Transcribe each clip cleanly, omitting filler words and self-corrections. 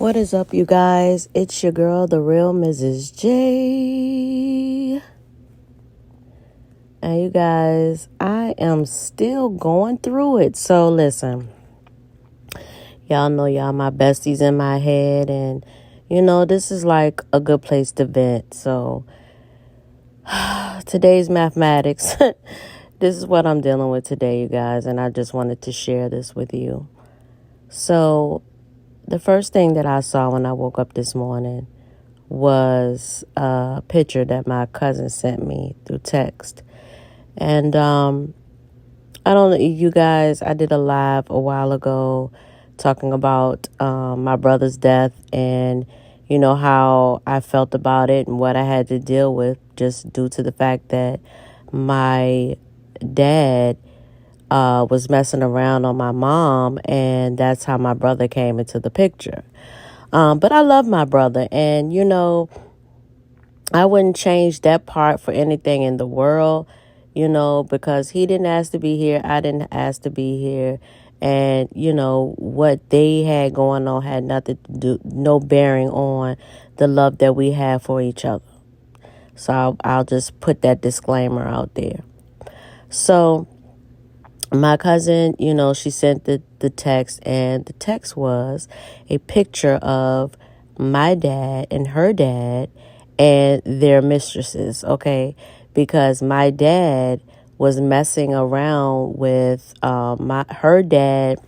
What is up, you guys? It's your girl, the real Mrs. J. And you guys, I am still going through it. So listen, y'all know y'all my besties in my head. And, this is like a good place to vent. So today's mathematics. This is what I'm dealing with today, you guys. And I just wanted to share this with you. So the first thing that I saw when I woke up this morning was a picture that my cousin sent me through text. And I don't know, you guys, I did a live a while ago talking about my brother's death and, how I felt about it and what I had to deal with just due to the fact that my dad was messing around on my mom, and that's how my brother came into the picture. But I love my brother, and, I wouldn't change that part for anything in the world, because he didn't ask to be here. I didn't ask to be here. And, what they had going on had nothing to do, no bearing on the love that we have for each other. So I'll just put that disclaimer out there. So my cousin, she sent the text, and the text was a picture of my dad and her dad and their mistresses, okay? Because my dad was messing around with her dad.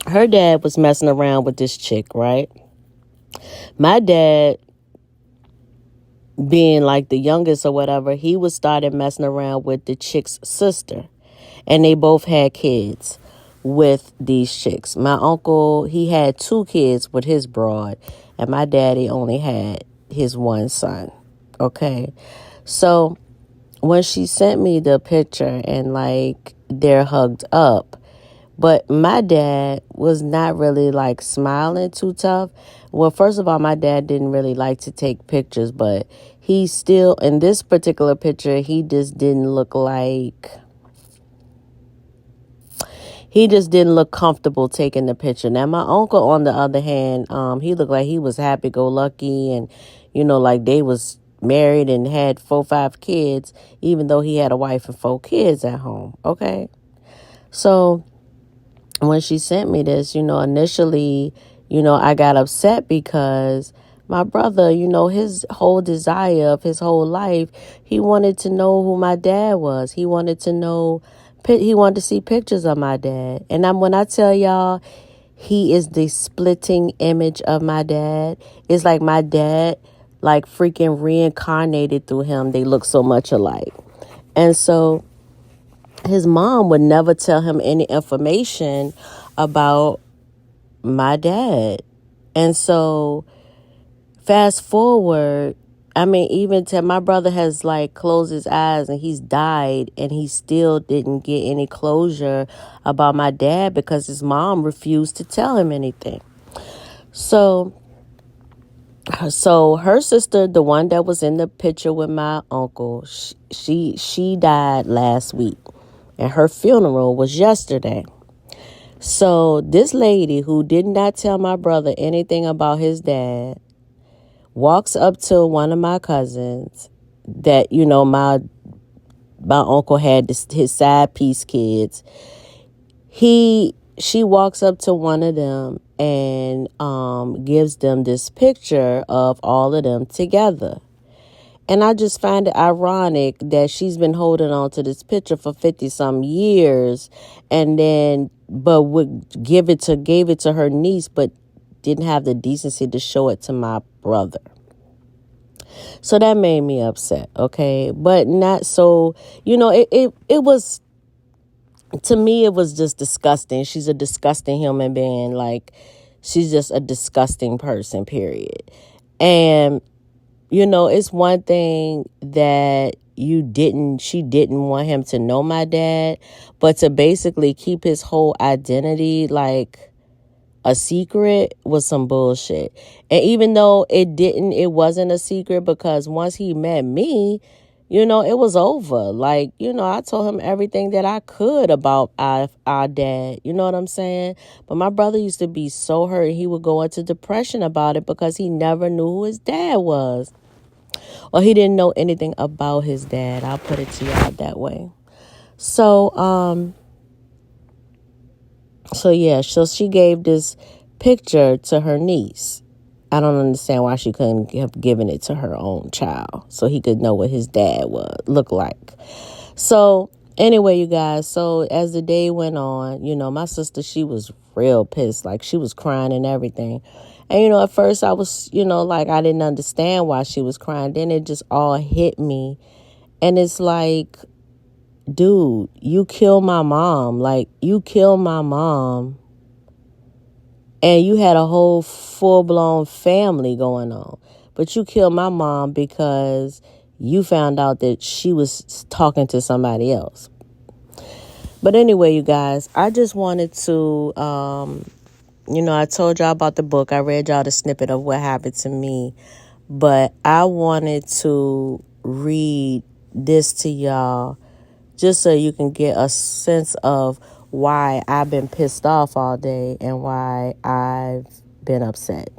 Her dad was messing around with this chick, right? My dad, being like the youngest or whatever, he was started messing around with the chick's sister. And they both had kids with these chicks. My uncle, he had 2 kids with his broad, and my daddy only had his one son. Okay. So when she sent me the picture and like they're hugged up, but my dad was not really like smiling too tough. Well, first of all, my dad didn't really like to take pictures, but he still, in this particular picture, he just didn't look comfortable taking the picture. Now, my uncle, on the other hand, he looked like he was happy-go-lucky and, like they was married and had 4, 5 kids, even though he had a wife and 4 kids at home, okay? So when she sent me this, initially, I got upset because my brother, his whole desire of his whole life, he wanted to know who my dad was. He wanted to see pictures of my dad. And when I tell y'all, he is the splitting image of my dad. It's like my dad, like freaking reincarnated through him. They look so much alike. And so his mom would never tell him any information about my dad. And so fast forward, even till my brother has like closed his eyes and he's died, and he still didn't get any closure about my dad because his mom refused to tell him anything. So her sister, the one that was in the picture with my uncle, she died last week, and her funeral was yesterday. So this lady who did not tell my brother anything about his dad walks up to one of my cousins that, my uncle had his side piece kids. She walks up to one of them and gives them this picture of all of them together. And I just find it ironic that she's been holding on to this picture for 50-some years, and then gave it to her niece, but didn't have the decency to show it to my brother. So that made me upset, okay? But not so, it was, to me, it was just disgusting. She's a disgusting human being. Like, she's just a disgusting person, period. And, it's one thing that she didn't want him to know my dad, but to basically keep his whole identity, like, a secret was some bullshit. And even though it wasn't a secret, because once he met me, it was over. Like, I told him everything that I could about our dad. You know what I'm saying? But my brother used to be so hurt. He would go into depression about it because he never knew who his dad was. Or he didn't know anything about his dad. I'll put it to y'all that way. So she gave this picture to her niece. I don't understand why she couldn't have given it to her own child so he could know what his dad look like. So anyway, you guys, so as the day went on, my sister, she was real pissed. Like, she was crying and everything. And, at first I was, like, I didn't understand why she was crying. Then it just all hit me. And it's like, dude, you killed my mom. Like, you killed my mom. And you had a whole full-blown family going on. But you killed my mom because you found out that she was talking to somebody else. But anyway, you guys, I just wanted to, I told y'all about the book. I read y'all the snippet of what happened to me. But I wanted to read this to y'all just so you can get a sense of why I've been pissed off all day and why I've been upset.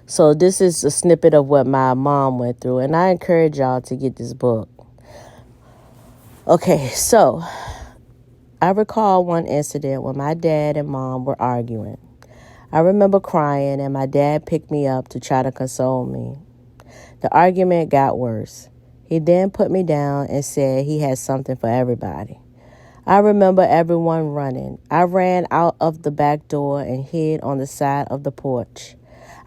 So this is a snippet of what my mom went through, and I encourage y'all to get this book. Okay, so I recall one incident when my dad and mom were arguing. I remember crying, and my dad picked me up to try to console me. The argument got worse. He then put me down and said he had something for everybody. I remember everyone running. I ran out of the back door and hid on the side of the porch.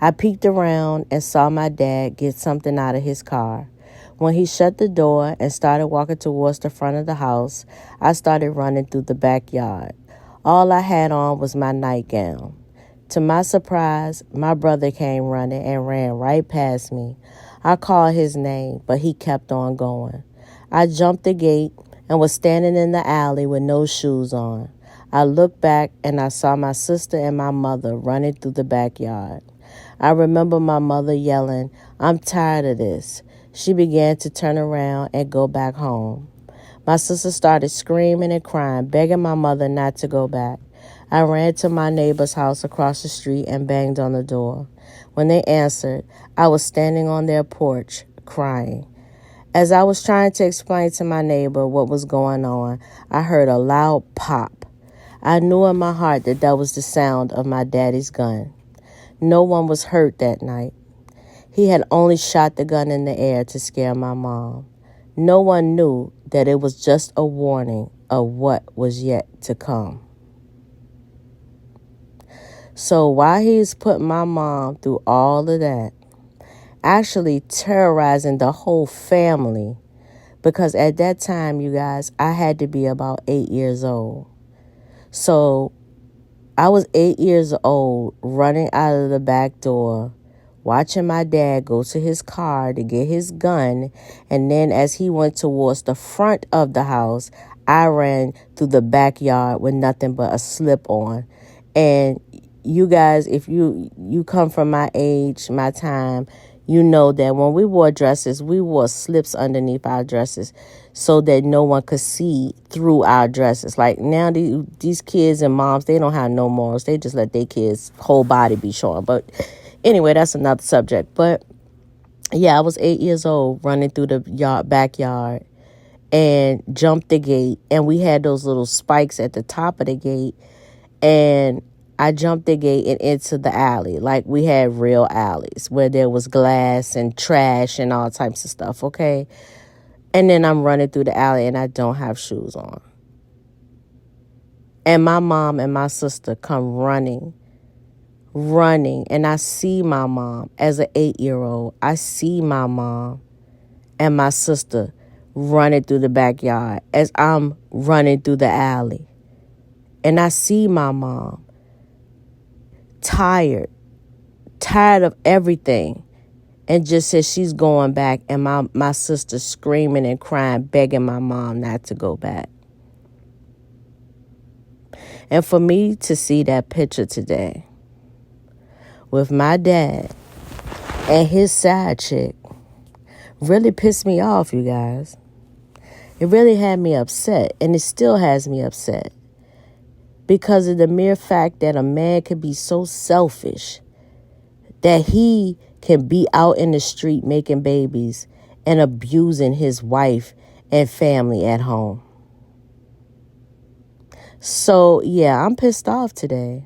I peeked around and saw my dad get something out of his car. When he shut the door and started walking towards the front of the house, I started running through the backyard. All I had on was my nightgown. To my surprise, my brother came running and ran right past me. I called his name, but he kept on going. I jumped the gate and was standing in the alley with no shoes on. I looked back and I saw my sister and my mother running through the backyard. I remember my mother yelling, "I'm tired of this." She began to turn around and go back home. My sister started screaming and crying, begging my mother not to go back. I ran to my neighbor's house across the street and banged on the door. When they answered, I was standing on their porch, crying. As I was trying to explain to my neighbor what was going on, I heard a loud pop. I knew in my heart that that was the sound of my daddy's gun. No one was hurt that night. He had only shot the gun in the air to scare my mom. No one knew that it was just a warning of what was yet to come. So while he's putting my mom through all of that, actually terrorizing the whole family, because at that time, you guys, I had to be about 8 years old. So I was 8 years old, running out of the back door, watching my dad go to his car to get his gun, and then as he went towards the front of the house, I ran through the backyard with nothing but a slip on. And you guys, if you come from my age, my time, you know that when we wore dresses, we wore slips underneath our dresses so that no one could see through our dresses. Like now, these kids and moms, they don't have no morals. They just let their kids' whole body be showing. But anyway, that's another subject. But yeah, I was 8 years old running through the backyard and jumped the gate. And we had those little spikes at the top of the gate. And I jumped the gate and into the alley. Like we had real alleys where there was glass and trash and all types of stuff, okay? And then I'm running through the alley and I don't have shoes on. And my mom and my sister come running. And I see my mom as an 8-year-old. I see my mom and my sister running through the backyard as I'm running through the alley. And I see my mom tired of everything, and just says she's going back, and my sister screaming and crying, begging my mom not to go back. And for me to see that picture today with my dad and his side chick really pissed me off, you guys. It really had me upset, and it still has me upset because of the mere fact that a man could be so selfish that he can be out in the street making babies and abusing his wife and family at home. So, yeah, I'm pissed off today.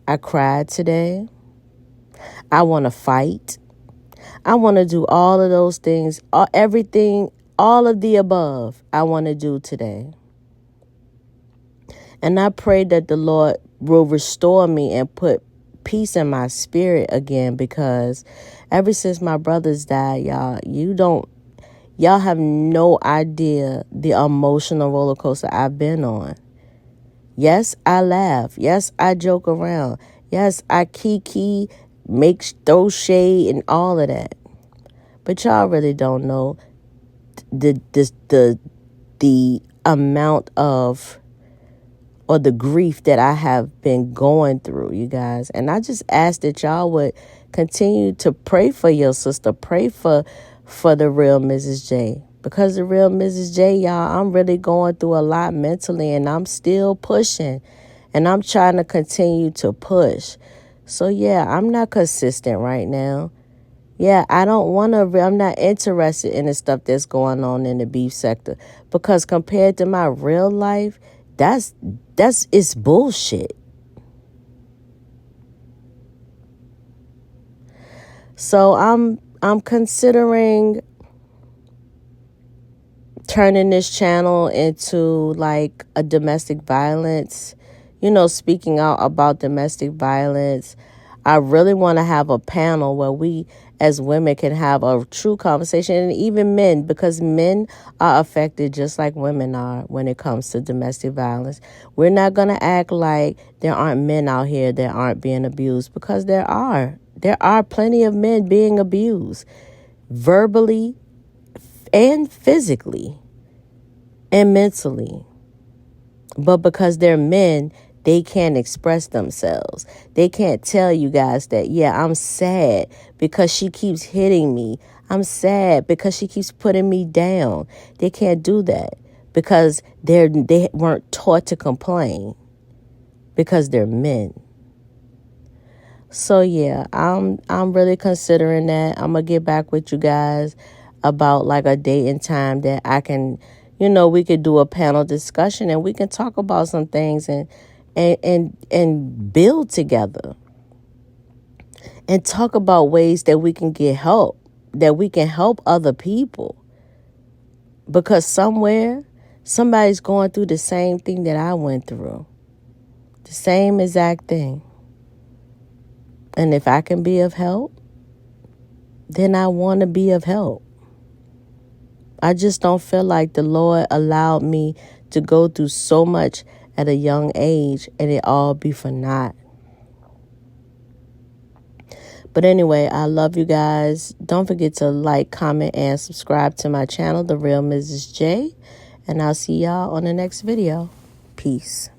I cried today. I want to fight. I want to do all of those things, everything, all of the above I want to do today. And I pray that the Lord will restore me and put peace in my spirit again, because ever since my brothers died, y'all have no idea the emotional roller coaster I've been on. Yes, I laugh. Yes, I joke around. Yes, I kiki, throw shade and all of that. But y'all really don't know the amount of, or the grief that I have been going through, you guys. And I just ask that y'all would continue to pray for your sister. Pray for the real Mrs. J. Because the real Mrs. J, y'all, I'm really going through a lot mentally, and I'm still pushing. And I'm trying to continue to push. So, yeah, I'm not consistent right now. Yeah, I'm not interested in the stuff that's going on in the beef sector. Because compared to my real life, it's bullshit. So I'm considering turning this channel into like a domestic violence, speaking out about domestic violence. I really want to have a panel where we as women can have a true conversation, and even men, because men are affected just like women are when it comes to domestic violence. We're not going to act like there aren't men out here that aren't being abused, because there are. There are plenty of men being abused verbally and physically and mentally. But because they're men, they can't express themselves. They can't tell you guys that, yeah, I'm sad because she keeps hitting me. I'm sad because she keeps putting me down. They can't do that because they weren't taught to complain, because they're men. So yeah, I'm really considering that. I'm gonna get back with you guys about like a date and time that I can, we could do a panel discussion and we can talk about some things and build together and talk about ways that we can get help, that we can help other people. Because somewhere, somebody's going through the same thing that I went through. The same exact thing. And if I can be of help, then I want to be of help. I just don't feel like the Lord allowed me to go through so much at a young age and it all be for naught. But anyway, I love you guys. Don't forget to like, comment, and subscribe to my channel, The Real Mrs. J. And I'll see y'all on the next video. Peace.